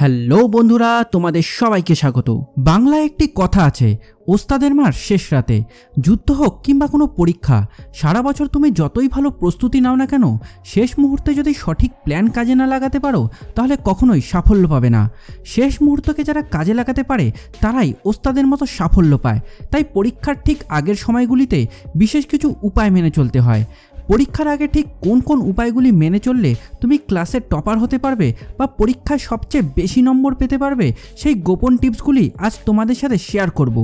Hello বন্ধুরা, তোমাদের সবাইকে স্বাগত। বাংলায় একটি কথা আছে, ওস্তাদের মার শেষ রাতে। যুদ্ধ হোক কিংবা কোনো পরীক্ষা, সারা বছর তুমি যতই ভালো প্রস্তুতি নাও না কেন, শেষ মুহূর্তে যদি সঠিক প্ল্যান কাজে না লাগাতে পারো তাহলে কখনোই সাফল্য পাবে না। শেষ মুহূর্তকে যারা কাজে লাগাতে পারে তারাই ওস্তাদের মতো সাফল্য পায়। তাই পরীক্ষার ঠিক আগের সময়গুলিতে বিশেষ কিছু উপায় মেনে চলতে হয়। পরীক্ষার আগে ঠিক কোন কোন উপায়গুলি মেনে চললে তুমি ক্লাসের টপার হতে পারবে বা পরীক্ষায় সবচেয়ে বেশি নম্বর পেতে পারবে, সেই গোপন টিপসগুলি আজ তোমাদের সাথে শেয়ার করব।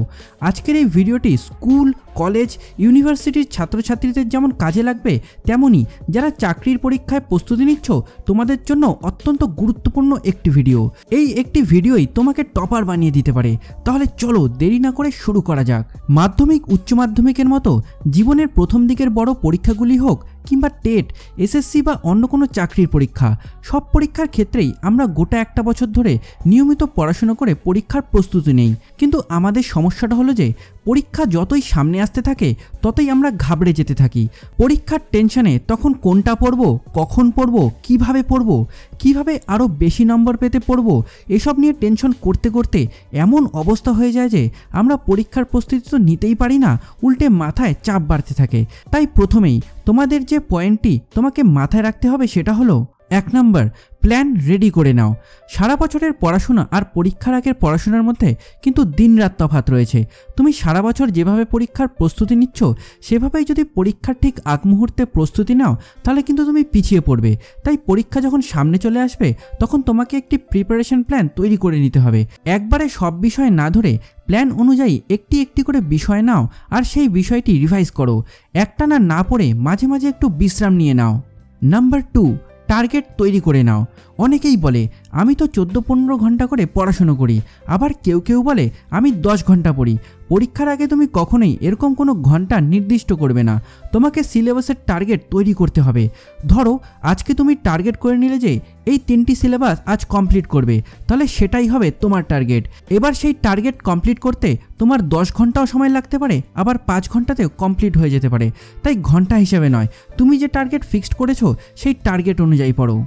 আজকের এই ভিডিওটি স্কুল, কলেজ, ইউনিভার্সিটির ছাত্রছাত্রীদের যেমন কাজে লাগবে, তেমনি যারা চাকরির পরীক্ষায় প্রস্তুতি নিচ্ছ তোমাদের জন্য অত্যন্ত গুরুত্বপূর্ণ একটি ভিডিও। এই একটি ভিডিওই তোমাকে টপার বানিয়ে দিতে পারে। তাহলে চলো দেরি না করে শুরু করা যাক। মাধ্যমিক, উচ্চ মাধ্যমিকের মতো জীবনের প্রথম দিকের বড় পরীক্ষাগুলি হোক কিংবা টেট, এসএসসি বা অন্য কোনো চাকরির পরীক্ষা, সব পরীক্ষার ক্ষেত্রেই আমরা গোটা একটা বছর ধরে নিয়মিত পড়াশোনা করে পরীক্ষার প্রস্তুতি নেই। কিন্তু আমাদের সমস্যাটা হলো যে পরীক্ষা যতই সামনে আসতে থাকে ততই আমরা ঘাবড়ে যেতে থাকি। পরীক্ষার টেনশনে তখন কোনটা পড়ব, কখন পড়ব, কিভাবে আরও বেশি নম্বর পেতে পড়ব, এসব নিয়ে টেনশন করতে করতে এমন অবস্থা হয়ে যায় যে আমরা পরীক্ষার প্রস্তুতি তো নিতেই পারি না, উল্টে মাথায় চাপ বাড়তে থাকে। তাই প্রথমেই তোমাদের যে পয়েন্টটি তোমাকে মাথায় রাখতে হবে সেটা হলো 1 নম্বর, প্ল্যান রেডি করে নাও। সারা বছরের পড়াশোনা আর পরীক্ষার আগের পড়াশোনার মধ্যে কিন্তু দিনরাত তফাৎ রয়েছে। তুমি সারা বছর যেভাবে পরীক্ষার প্রস্তুতি নিচ্ছ সেভাবেই যদি পরীক্ষার ঠিক আগ মুহূর্তে প্রস্তুতি নাও তাহলে কিন্তু তুমি পিছিয়ে পড়বে। তাই পরীক্ষা যখন সামনে চলে আসবে তখন তোমাকে একটি প্রিপারেশন প্ল্যান তৈরি করে নিতে হবে। একবারে সব বিষয় না ধরে প্ল্যান অনুযায়ী একটি একটি করে বিষয় নাও আর সেই বিষয়টি রিভাইজ করো। একটানা না পড়ে মাঝে মাঝে একটু বিশ্রাম নিয়ে নাও। নাম্বার 2, টার্গেট তৈরি করে নাও। অনেকেই বলে আমি তো 14-15 ঘন্টা করে পড়াশুনো করি, আবার কেউ বলে আমি 10 ঘন্টা পড়ি। পরীক্ষার আগে তুমি কখনোই এরকম কোনো ঘন্টা নির্দিষ্ট করবে না। তোমাকে সিলেবাসের টার্গেট তৈরি করতে হবে। ধরো আজকে তুমি টার্গেট করে নিলে যে এই 3টি সিলেবাস আজ কমপ্লিট করবে, তাহলে সেটাই হবে তোমার টার্গেট। এবার সেই টার্গেট কমপ্লিট করতে তোমার 10 ঘন্টাও সময় লাগতে পারে, আবার 5 ঘন্টাতেও কমপ্লিট হয়ে যেতে পারে। তাই ঘন্টা হিসেবে নয়, তুমি যে টার্গেট ফিক্সড করেছো সেই টার্গেট অনুযায়ী পড়ো।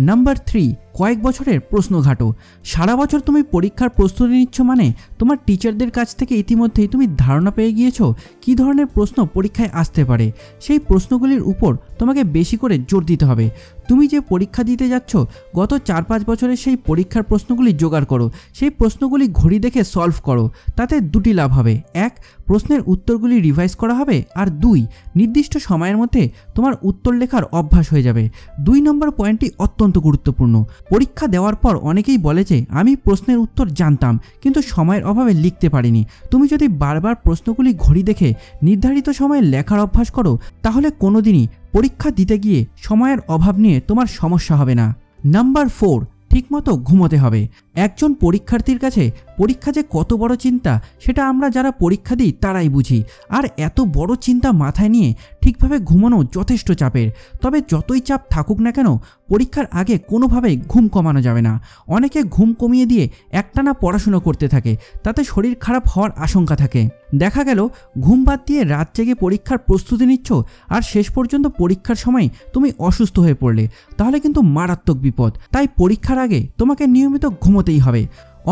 নাম্বার 3, কয়েক বছরের প্রশ্ন ঘাটো। সারা বছর তুমি পরীক্ষার প্রস্তুতি নিচ্ছ মানে তোমার টিচারদের কাছ থেকে ইতিমধ্যেই তুমি ধারণা পেয়ে গিয়েছো কী ধরনের প্রশ্ন পরীক্ষায় আসতে পারে। সেই প্রশ্নগুলির উপর তোমাকে বেশি করে জোর দিতে হবে। তুমি যে পরীক্ষা দিতে যাচ্ছ গত 4-5 বছরের সেই পরীক্ষার প্রশ্নগুলি জোগাড় করো, সেই প্রশ্নগুলি ঘড়ি দেখে সলভ করো। তাতে দুটি লাভ হবে, 1, প্রশ্নের উত্তরগুলি রিভাইজ করা হবে, আর 2, নির্দিষ্ট সময়ের মধ্যে তোমার উত্তর লেখার অভ্যাস হয়ে যাবে। 2 নম্বর পয়েন্টটি অত্যন্ত গুরুত্বপূর্ণ। পরীক্ষা দেওয়ার পর অনেকেই বলে যে আমি প্রশ্নের উত্তর জানতাম কিন্তু সময়ের অভাবে লিখতে পারিনি। তুমি যদি বারবার প্রশ্নগুলি ঘড়ি দেখে নির্ধারিত সময়ে লেখার অভ্যাস করো তাহলে কোনোদিনই পরীক্ষা দিতে গিয়ে সময়ের অভাব নিয়ে তোমার সমস্যা হবে না। নাম্বার 4, ঠিকমতো ঘুমোতে হবে। একজন পরীক্ষার্থীর কাছে পরীক্ষা যে কত বড় চিন্তা সেটা আমরা যারা পরীক্ষা দিই তারাই বুঝি। আর এত বড় চিন্তা মাথায় নিয়ে ঠিকভাবে ঘুমানো যথেষ্ট চাপের। তবে যতই চাপ থাকুক না কেন পরীক্ষার আগে কোনোভাবেই ঘুম কমানো যাবে না। অনেকে ঘুম কমিয়ে দিয়ে একটানা পড়াশুনো করতে থাকে, তাতে শরীর খারাপ হওয়ার আশঙ্কা থাকে। দেখা গেল ঘুম বাদ দিয়ে রাত জেগে পরীক্ষার প্রস্তুতি নিচ্ছ আর শেষ পর্যন্ত পরীক্ষার সময় তুমি অসুস্থ হয়ে পড়লে, তাহলে কিন্তু মারাত্মক বিপদ। তাই পরীক্ষার আগে তোমাকে নিয়মিত ঘুমোতেই হবে।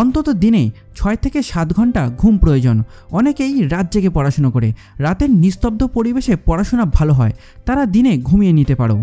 অন্তত দিনে 6 থেকে 7 ঘন্টা ঘুম প্রয়োজন। অনেকেই রাত জেগে পড়াশুনো করে, রাতের নিস্তব্ধ পরিবেশে পড়াশোনা ভালো হয়, তারা দিনে ঘুমিয়ে নিতে পারো।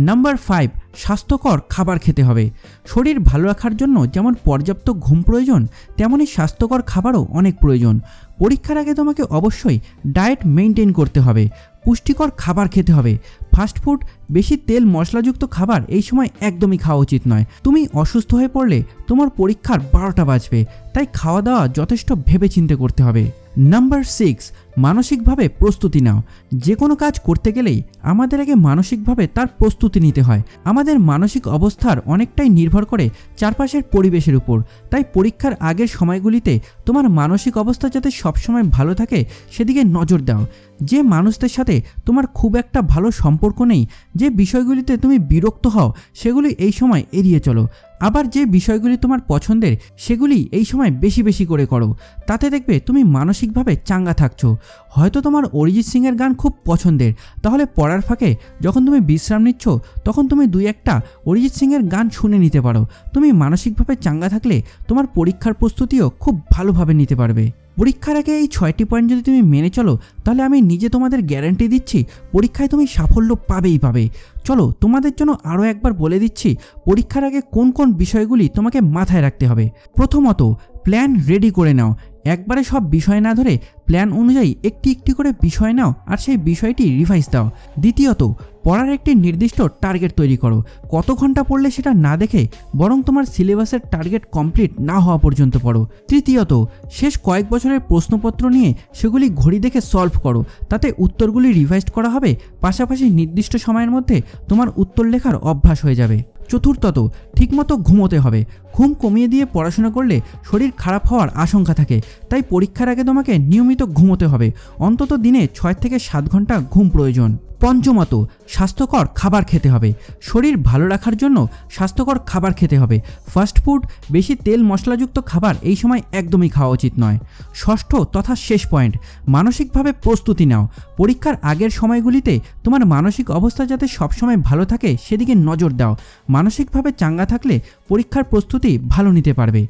নাম্বার 5, স্বাস্থ্যকর খাবার খেতে হবে। শরীর ভালো রাখার জন্য যেমন পর্যাপ্ত ঘুম প্রয়োজন তেমনই স্বাস্থ্যকর খাবারও অনেক প্রয়োজন। পরীক্ষার আগে তোমাকে অবশ্যই ডায়েট মেনটেন করতে হবে, পুষ্টিকর খাবার খেতে হবে। ফাস্টফুড, বেশি তেল মশলাযুক্ত খাবার এই সময় একদমই খাওয়া উচিত নয়। তুমি অসুস্থ হয়ে পড়লে তোমার পরীক্ষার 12টা বাজবে, তাই খাওয়া দাওয়া যথেষ্ট ভেবেচিন্তে করতে হবে। নাম্বার 6, মানসিকভাবে প্রস্তুতি নাও। যে কোনো কাজ করতে গেলেই আমাদের আগে মানসিকভাবে তার প্রস্তুতি নিতে হয়। আমাদের মানসিক অবস্থার অনেকটাই নির্ভর করে চারপাশের পরিবেশের উপর। তাই পরীক্ষার আগের সময়গুলিতে তোমার মানসিক অবস্থা যাতে সবসময় ভালো থাকে সেদিকে নজর দাও। যে মানুষদের সাথে তোমার খুব একটা ভালো সম্পর্ক নেই, যে বিষয়গুলিতে তুমি বিরক্ত হও সেগুলি এই সময় এড়িয়ে চলো। আবার যে বিষয়গুলি তোমার পছন্দের সেগুলি এই সময় বেশি বেশি করে করো, তাতে দেখবে তুমি মানসিকভাবে চাঙ্গা থাকছো। হয়তো তোমার অরিজিৎ সিংয়ের গান খুব পছন্দের, তাহলে পড়ার ফাঁকে যখন তুমি বিশ্রাম নিচ্ছ তখন তুমি 2-1টা অরিজিৎ সিংয়ের গান শুনে নিতে পারো। তুমি মানসিকভাবে চাঙ্গা থাকলে তোমার পরীক্ষার প্রস্তুতিও খুব ভালোভাবে নিতে পারবে। পরীক্ষার আগে এই 6টি পয়েন্ট যদি তুমি মেনে চলো তাহলে আমি নিজে তোমাদের গ্যারান্টি দিচ্ছি পরীক্ষায় তুমি সাফল্য পাবেই পাবে। চলো তোমাদের জন্য আরও একবার বলে দিচ্ছি পরীক্ষার আগে কোন কোন বিষয়গুলি তোমাকে মাথায় রাখতে হবে। প্রথমত, প্ল্যান রেডি করে নাও। একবারে সব বিষয় না ধরে প্ল্যান অনুযায়ী একটি একটি করে বিষয় নাও আর সেই বিষয়টি রিভাইজ দাও। দ্বিতীয়ত, পড়ার একটি নির্দিষ্ট টার্গেট তৈরি করো। কত ঘন্টা পড়লে সেটা না দেখে বরং তোমার সিলেবাসের টার্গেট কমপ্লিট না হওয়া পর্যন্ত পড়ো। তৃতীয়ত, শেষ কয়েক বছরের প্রশ্নপত্র নিয়ে সেগুলি ঘড়ি দেখে সলভ করো, তাতে উত্তরগুলি রিভাইজ করা হবে, পাশাপাশি নির্দিষ্ট সময়ের মধ্যে তোমার উত্তর লেখার অভ্যাস হয়ে যাবে। চতুর্থত, ঠিকমতো ঘুমোতে হবে। ঘুম কমিয়ে দিয়ে পড়াশোনা করলে শরীর খারাপ হওয়ার আশঙ্কা থাকে, তাই পরীক্ষার আগে তোমাকে নিয়মিত ঘুমোতে হবে। অন্তত দিনে 6 থেকে 7 ঘন্টা ঘুম প্রয়োজন। পঞ্চমত, স্বাস্থ্যকর খাবার খেতে হবে। শরীর ভালো রাখার জন্য স্বাস্থ্যকর খাবার খেতে হবে। ফাস্টফুড, বেশি তেল মশলাযুক্ত খাবার এই সময় একদমই খাওয়া উচিত নয়। ষষ্ঠ তথা শেষ পয়েন্ট, মানসিকভাবে প্রস্তুতি নাও। পরীক্ষার আগের সময়গুলিতে তোমার মানসিক অবস্থা যাতে সবসময় ভালো থাকে সেদিকে নজর দাও। মানসিকভাবে চাঙ্গা থাকলে পরীক্ষার প্রস্তুতি ভালো নিতে পারবে।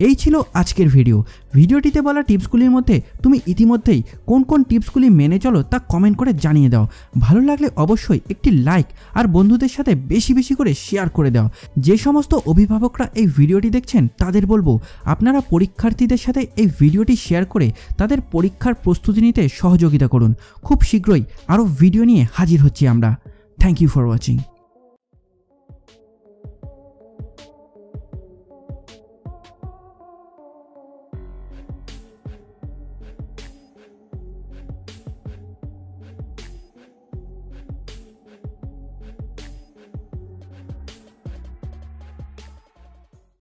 এই ছিল আজকের ভিডিওটিতে বলা টিপসগুলির মধ্যে তুমি ইতিমধ্যেই কোন কোন টিপসগুলি মেনে চলো তা কমেন্ট করে জানিয়ে দাও। ভালো লাগলে অবশ্যই একটি লাইক আর বন্ধুদের সাথে বেশি বেশি করে শেয়ার করে দাও। যে সমস্ত অভিভাবকরা এই ভিডিওটি দেখছেন তাদের বলবো আপনারা পরীক্ষার্থীদের সাথে এই ভিডিওটি শেয়ার করে তাদের পরীক্ষার প্রস্তুতি নিতে সহযোগিতা করুন। খুব শীঘ্রই আরও ভিডিও নিয়ে হাজির হচ্ছি আমরা। Thank you for watching.